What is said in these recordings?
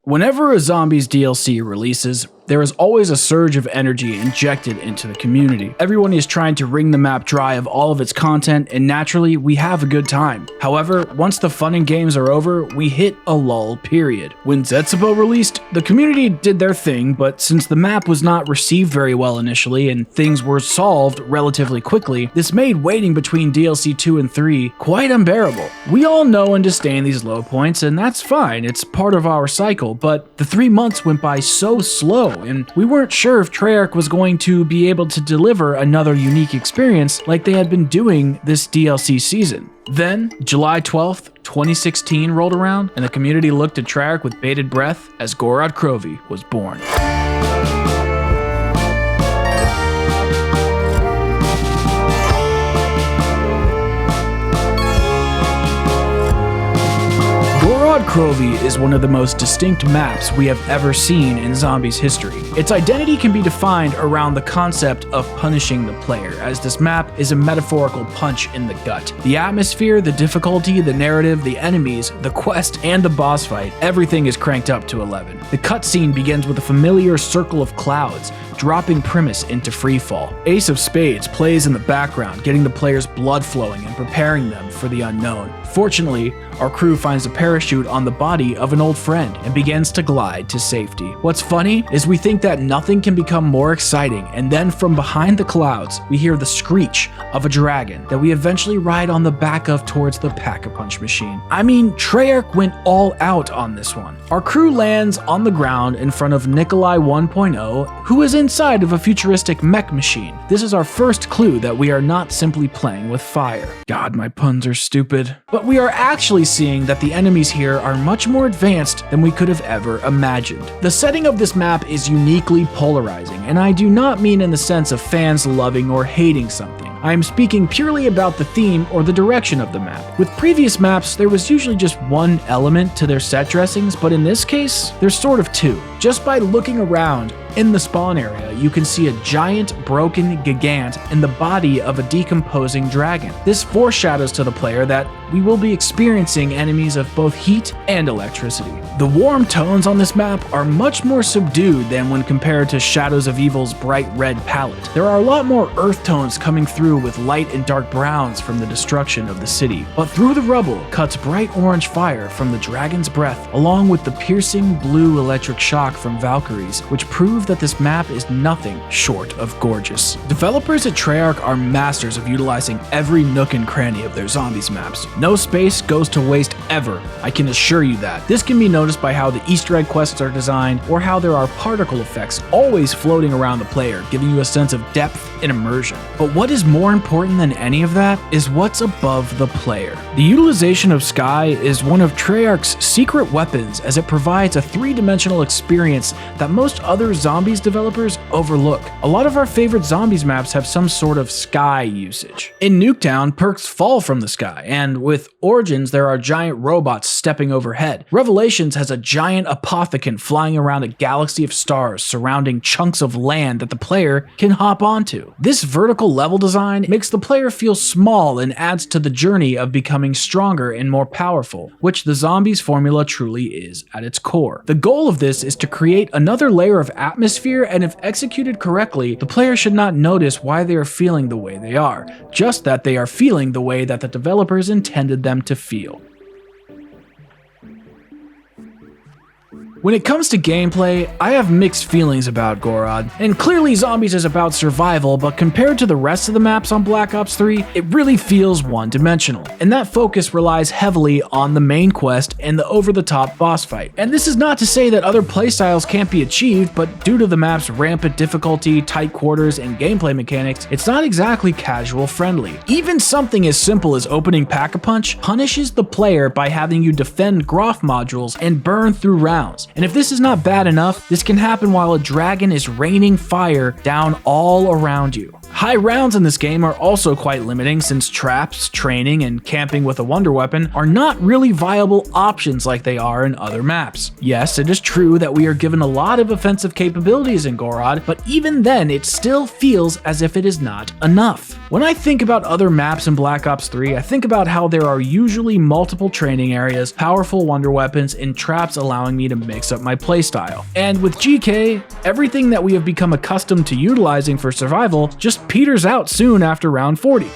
Whenever a Zombies DLC releases, there is always a surge of energy injected into the community. Everyone is trying to wring the map dry of all of its content, and naturally, we have a good time. However, once the fun and games are over, we hit a lull period. When Zetsubo released, the community did their thing, but since the map was not received very well initially and things were solved relatively quickly, this made waiting between DLC 2 and 3 quite unbearable. We all know and disdain these low points, and that's fine, it's part of our cycle, but the 3 months went by so slow, and we weren't sure if Treyarch was going to be able to deliver another unique experience like they had been doing this DLC season. Then, July 12th, 2016 rolled around, and the community looked at Treyarch with bated breath as Gorod Krovi was born. Gorod Krovi is one of the most distinct maps we have ever seen in Zombies history. Its identity can be defined around the concept of punishing the player, as this map is a metaphorical punch in the gut. The atmosphere, the difficulty, the narrative, the enemies, the quest, and the boss fight, everything is cranked up to 11. The cutscene begins with a familiar circle of clouds, dropping Primus into freefall. Ace of Spades plays in the background, getting the player's blood flowing and preparing them for the unknown. Fortunately, our crew finds a parachute on the body of an old friend and begins to glide to safety. What's funny is we think that nothing can become more exciting, and then from behind the clouds, we hear the screech of a dragon that we eventually ride on the back of towards the Pack-a-Punch machine. I mean, Treyarch went all out on this one. Our crew lands on the ground in front of Nikolai 1.0, who is inside of a futuristic mech machine. This is our first clue that we are not simply playing with fire. God, my puns are stupid. But we are actually seeing that the enemies here are much more advanced than we could have ever imagined. The setting of this map is uniquely polarizing, and I do not mean in the sense of fans loving or hating something. I am speaking purely about the theme or the direction of the map. With previous maps, there was usually just one element to their set dressings, but in this case, there's sort of two. Just by looking around in the spawn area, you can see a giant broken gigant in the body of a decomposing dragon. This foreshadows to the player that we will be experiencing enemies of both heat and electricity. The warm tones on this map are much more subdued than when compared to Shadows of Evil's bright red palette. There are a lot more earth tones coming through with light and dark browns from the destruction of the city. But through the rubble cuts bright orange fire from the dragon's breath, along with the piercing blue electric shock from Valkyries, which prove that this map is nothing short of gorgeous. Developers at Treyarch are masters of utilizing every nook and cranny of their Zombies maps. No space goes to waste ever, I can assure you that. This can be noticed by how the Easter egg quests are designed, or how there are particle effects always floating around the player, giving you a sense of depth and immersion. But what is more important than any of that is what's above the player. The utilization of sky is one of Treyarch's secret weapons, as it provides a three-dimensional experience that most other Zombies developers overlook. A lot of our favorite Zombies maps have some sort of sky usage. In Nuketown, perks fall from the sky, and with Origins there are giant robots stepping overhead. Revelations has a giant apothecant flying around a galaxy of stars surrounding chunks of land that the player can hop onto. This vertical level design makes the player feel small and adds to the journey of becoming stronger and more powerful, which the Zombies formula truly is at its core. The goal of this is to create another layer of atmosphere, and if executed correctly, the player should not notice why they are feeling the way they are, just that they are feeling the way that the developers intended them to feel. When it comes to gameplay, I have mixed feelings about Gorod, and clearly Zombies is about survival, but compared to the rest of the maps on Black Ops 3, it really feels one-dimensional, and that focus relies heavily on the main quest and the over-the-top boss fight. And this is not to say that other playstyles can't be achieved, but due to the map's rampant difficulty, tight quarters, and gameplay mechanics, it's not exactly casual-friendly. Even something as simple as opening Pack-a-Punch punishes the player by having you defend Groff modules and burn through rounds. And if this is not bad enough, this can happen while a dragon is raining fire down all around you. High rounds in this game are also quite limiting, since traps, training, and camping with a wonder weapon are not really viable options like they are in other maps. Yes, it is true that we are given a lot of offensive capabilities in Gorod, but even then it still feels as if it is not enough. When I think about other maps in Black Ops 3, I think about how there are usually multiple training areas, powerful wonder weapons, and traps allowing me to mix makes up my playstyle. And with GK, everything that we have become accustomed to utilizing for survival just peters out soon after round 40.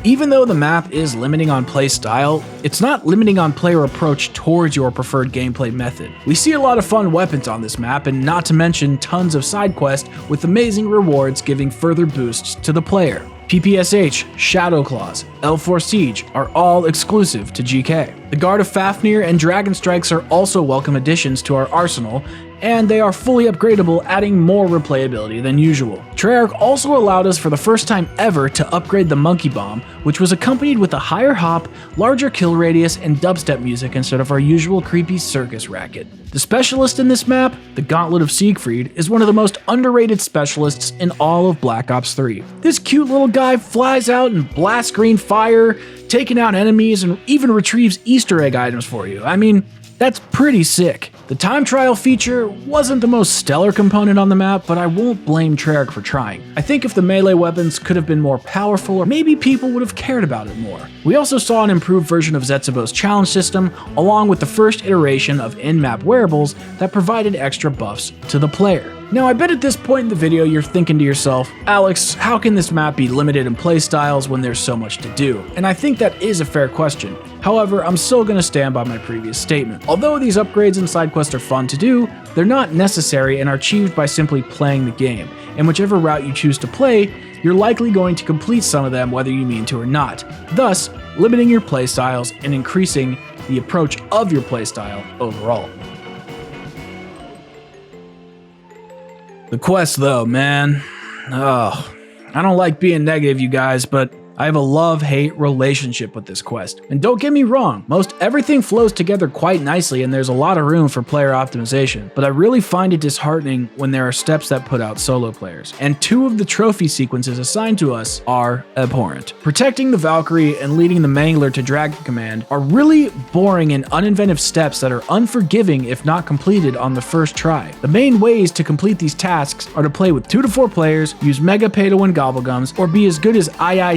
Even though the map is limiting on play style, it's not limiting on player approach towards your preferred gameplay method. We see a lot of fun weapons on this map, and not to mention tons of side quests with amazing rewards giving further boosts to the player. PPSH, Shadow Claws, L4 Siege are all exclusive to GK. The Guard of Fafnir and Dragon Strikes are also welcome additions to our arsenal, and they are fully upgradable, adding more replayability than usual. Treyarch also allowed us for the first time ever to upgrade the Monkey Bomb, which was accompanied with a higher hop, larger kill radius, and dubstep music instead of our usual creepy circus racket. The specialist in this map, the Gauntlet of Siegfried, is one of the most underrated specialists in all of Black Ops 3. This cute little guy flies out and blasts green fire, taking out enemies, and even retrieves Easter egg items for you. I mean, that's pretty sick. The time trial feature wasn't the most stellar component on the map, but I won't blame Treyarch for trying. I think if the melee weapons could have been more powerful, or maybe people would have cared about it more. We also saw an improved version of Zetsubo's challenge system, along with the first iteration of in-map wearables that provided extra buffs to the player. Now, I bet at this point in the video you're thinking to yourself, Alex, how can this map be limited in playstyles when there's so much to do? And I think that is a fair question. However, I'm still going to stand by my previous statement. Although these upgrades and side quests are fun to do, they're not necessary and are achieved by simply playing the game. And whichever route you choose to play, you're likely going to complete some of them whether you mean to or not, thus limiting your playstyles and increasing the approach of your playstyle overall. The quest though, man. Oh, I don't like being negative, you guys, but I have a love-hate relationship with this quest. And don't get me wrong, most everything flows together quite nicely and there's a lot of room for player optimization, but I really find it disheartening when there are steps that put out solo players. And two of the trophy sequences assigned to us are abhorrent. Protecting the Valkyrie and leading the Mangler to Dragon Command are really boring and uninventive steps that are unforgiving if not completed on the first try. The main ways to complete these tasks are to play with 2 to 4 players, use Mega Pay to Win Gobblegums, or be as good as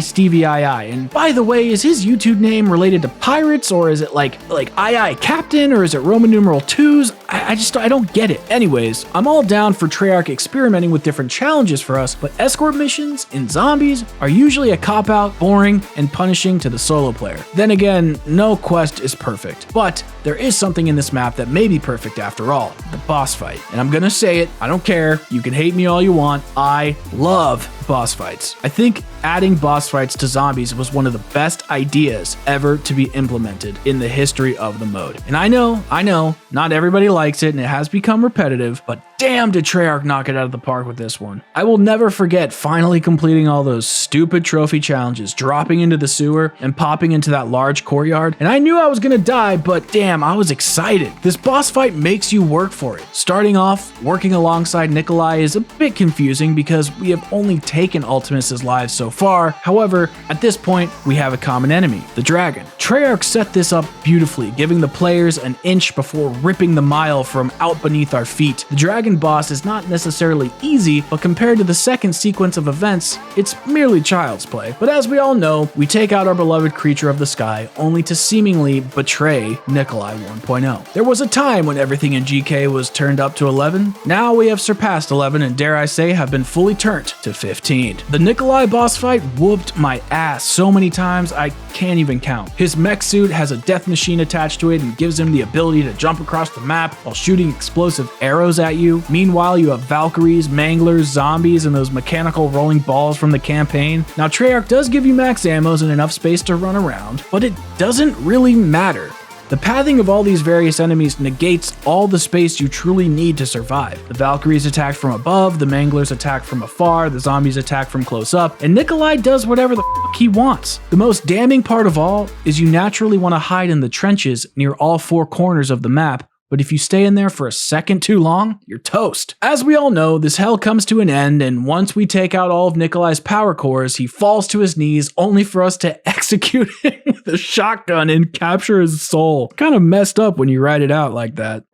Stevie II. And by the way, is his YouTube name related to pirates, or is it like II Captain, or is it Roman numeral 2s? I don't get it. Anyways, I'm all down for Treyarch experimenting with different challenges for us, but escort missions in zombies are usually a cop-out, boring, and punishing to the solo player. Then again, no quest is perfect, but there is something in this map that may be perfect after all, the boss fight. And I'm gonna say it, I don't care, you can hate me all you want, I love boss fights. I think adding boss fights to zombies was one of the best ideas ever to be implemented in the history of the mode. And I know, not everybody likes it and it has become repetitive, but damn did Treyarch knock it out of the park with this one. I will never forget finally completing all those stupid trophy challenges, dropping into the sewer and popping into that large courtyard, and I knew I was gonna die, but damn, I was excited. This boss fight makes you work for it. Starting off, working alongside Nikolai is a bit confusing because we have only taken Ultimus' lives so far. However, at this point, we have a common enemy, the dragon. Treyarch set this up beautifully, giving the players an inch before ripping the mile from out beneath our feet. The dragon boss is not necessarily easy, but compared to the second sequence of events, it's merely child's play. But as we all know, we take out our beloved creature of the sky only to seemingly betray Nikolai 1.0. There was a time when everything in GK was turned up to 11. Now we have surpassed 11 and dare I say have been fully turned to 15. The Nikolai boss fight whooped my ass so many times I can't even count. His mech suit has a death machine attached to it and gives him the ability to jump across the map while shooting explosive arrows at you. Meanwhile, you have Valkyries, Manglers, zombies, and those mechanical rolling balls from the campaign. Now, Treyarch does give you max ammos and enough space to run around, but it doesn't really matter. The pathing of all these various enemies negates all the space you truly need to survive. The Valkyries attack from above, the Manglers attack from afar, the zombies attack from close up, and Nikolai does whatever the fuck he wants. The most damning part of all is you naturally want to hide in the trenches near all 4 corners of the map, but if you stay in there for a second too long, you're toast. As we all know, this hell comes to an end, and once we take out all of Nikolai's power cores, he falls to his knees only for us to execute him with a shotgun and capture his soul. Kind of messed up when you write it out like that.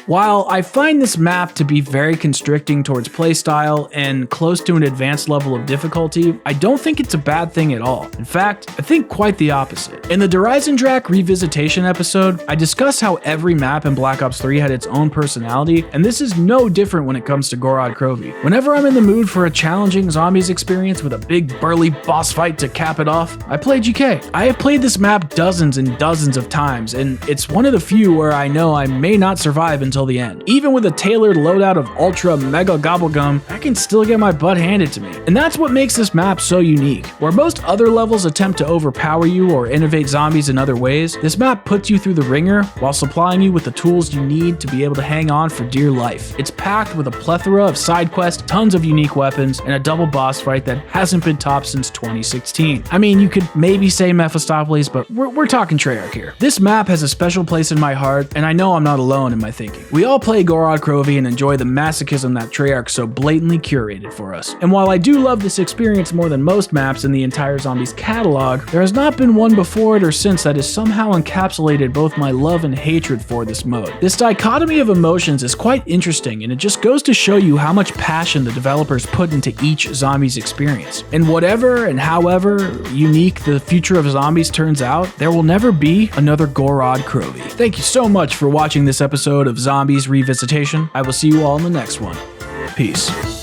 While I find this map to be very constricting towards playstyle and close to an advanced level of difficulty, I don't think it's a bad thing at all. In fact, I think quite the opposite. In the Drak Revisitation episode, I discussed how every map in Black Ops 3 had its own personality, and this is no different when it comes to Gorod Krovi. Whenever I'm in the mood for a challenging zombies experience with a big burly boss fight to cap it off, I play GK. I have played this map dozens and dozens of times, and it's one of the few where I know I may not survive until the end. Even with a tailored loadout of ultra mega gobblegum, I can still get my butt handed to me. And that's what makes this map so unique. Where most other levels attempt to overpower you or innovate zombies in other ways, this map puts you through the ringer while supplying you with the tools you need to be able to hang on for dear life. It's packed with a plethora of side quests, tons of unique weapons, and a double boss fight that hasn't been topped since 2016. I mean, you could maybe say Mephistopheles, but we're talking Treyarch here. This map has a special place in my heart, and I know I'm not alone in my thinking. We all play Gorod Krovi and enjoy the masochism that Treyarch so blatantly curated for us. And while I do love this experience more than most maps in the entire Zombies catalog, there has not been one before it or since that has somehow encapsulated both my love and hatred for this mode. This dichotomy of emotions is quite interesting, and it just goes to show you how much passion the developers put into each Zombies experience. And whatever and however unique the future of Zombies turns out, there will never be another Gorod Krovi. Thank you so much for watching this episode of Zombies Revisitation. I will see you all in the next one. Peace.